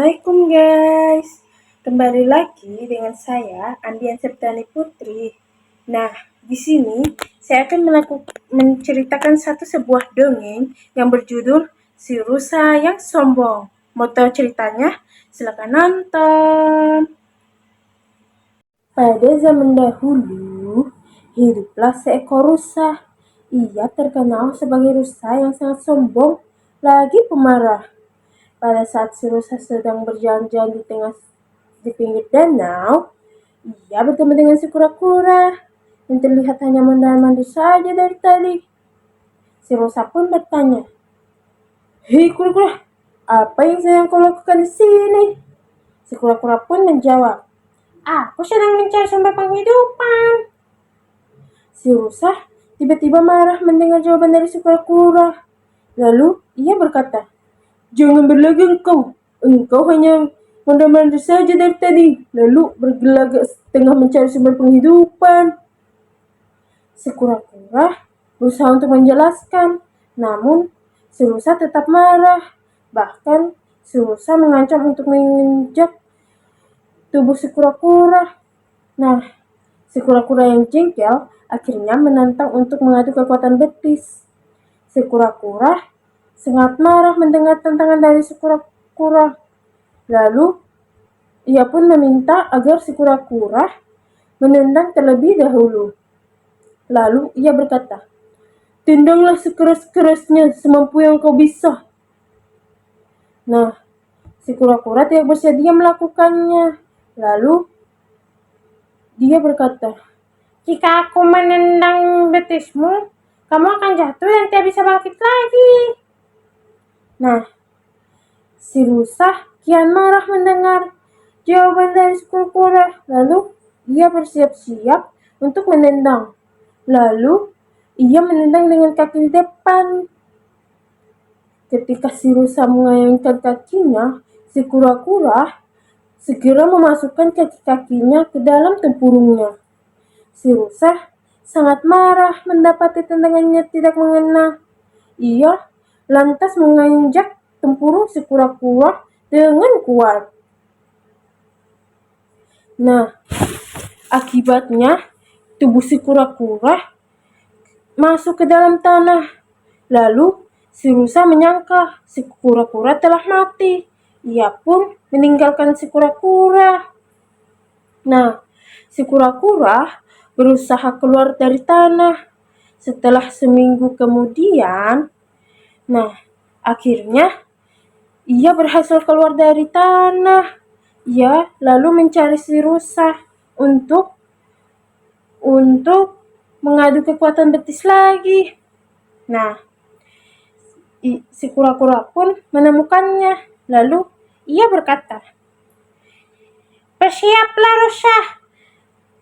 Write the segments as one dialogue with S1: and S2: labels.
S1: Assalamualaikum guys, kembali lagi dengan saya Andian Septiani Putri. Nah, di sini saya akan menceritakan sebuah dongeng yang berjudul Si Rusa yang Sombong. Mau tahu ceritanya? Silakan nonton. Pada zaman dahulu, hiduplah seekor rusa. Ia terkenal sebagai rusa yang sangat sombong, lagi pemarah. Pada saat si rusa sedang berjalan-jalan di pinggir danau, ia bertemu dengan si kura-kura yang terlihat hanya mondar-mandir saja dari tadi. Si rusa pun bertanya, "Hei kura-kura, apa yang sedang kau lakukan di sini?" Si kura-kura pun menjawab, "Aku sedang mencari sumber penghidupan." Si rusa tiba-tiba marah mendengar jawaban dari si kura-kura. Lalu ia berkata, "Jangan berlagak engkau hanya mondar-mandir saja dari tadi, lalu bergelagak tengah mencari sumber penghidupan." Si kura-kura berusaha untuk menjelaskan, namun si rusa tetap marah. Bahkan si rusa mengancam untuk menginjak tubuh si kura-kura. Nah, si kura-kura yang jengkel akhirnya menantang untuk mengadu kekuatan betis. Si kura-kura sangat marah mendengar tantangan dari si kura-kura. Lalu, ia pun meminta agar si kura-kura menendang terlebih dahulu. Lalu, ia berkata, "Tendanglah sekeras-kerasnya semampu yang kau bisa." Nah, si kura-kura tidak bersedia melakukannya. Lalu, dia berkata, "Jika aku menendang betismu, kamu akan jatuh dan tidak bisa bangkit lagi." Nah, si rusa kian marah mendengar jawaban dari si kura-kura. Lalu ia bersiap-siap untuk menendang. Lalu ia menendang dengan kaki di depan. Ketika si rusa mengayunkan kakinya, si kura-kura segera memasukkan kaki-kakinya ke dalam tempurungnya. Si rusa sangat marah mendapati tendangannya tidak mengena. Ia lantas menginjak tempurung si kura-kura dengan kuat. Nah, akibatnya tubuh si kura-kura masuk ke dalam tanah. Lalu si rusa menyangka si kura-kura telah mati. Ia pun meninggalkan si kura-kura. Nah, si kura-kura berusaha keluar dari tanah. Setelah seminggu kemudian, akhirnya ia berhasil keluar dari tanah. Ia lalu mencari si rusa untuk mengadu kekuatan betis lagi. Nah, si kura-kura pun menemukannya. Lalu ia berkata, "Bersiaplah rusa,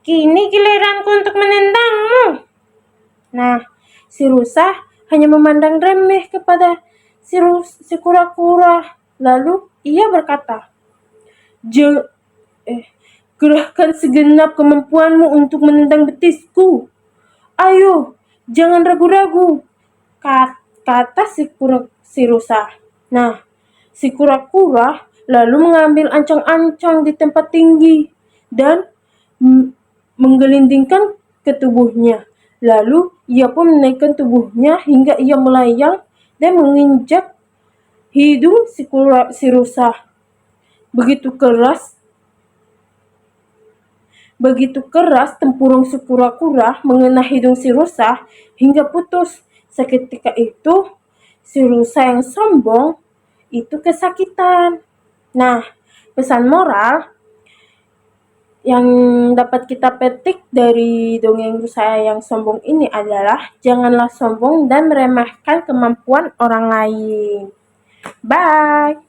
S1: kini giliranku untuk menendangmu." Nah, si rusa hanya memandang remeh kepada si kura-kura. Lalu ia berkata, "Gerahkan segenap kemampuanmu untuk menendang betisku. Ayo, jangan ragu-ragu," kata si rusa. Nah, si kura-kura lalu mengambil ancang-ancang di tempat tinggi dan menggelindingkan ke tubuhnya. Lalu ia pun menaikkan tubuhnya hingga ia melayang dan menginjak hidung si rusa. Begitu keras tempurung si kura-kura mengena hidung si rusa hingga putus. Seketika itu, si rusa yang sombong itu kesakitan. Nah, pesan moral yang dapat kita petik dari dongeng rusa yang sombong ini adalah janganlah sombong dan meremehkan kemampuan orang lain. Bye.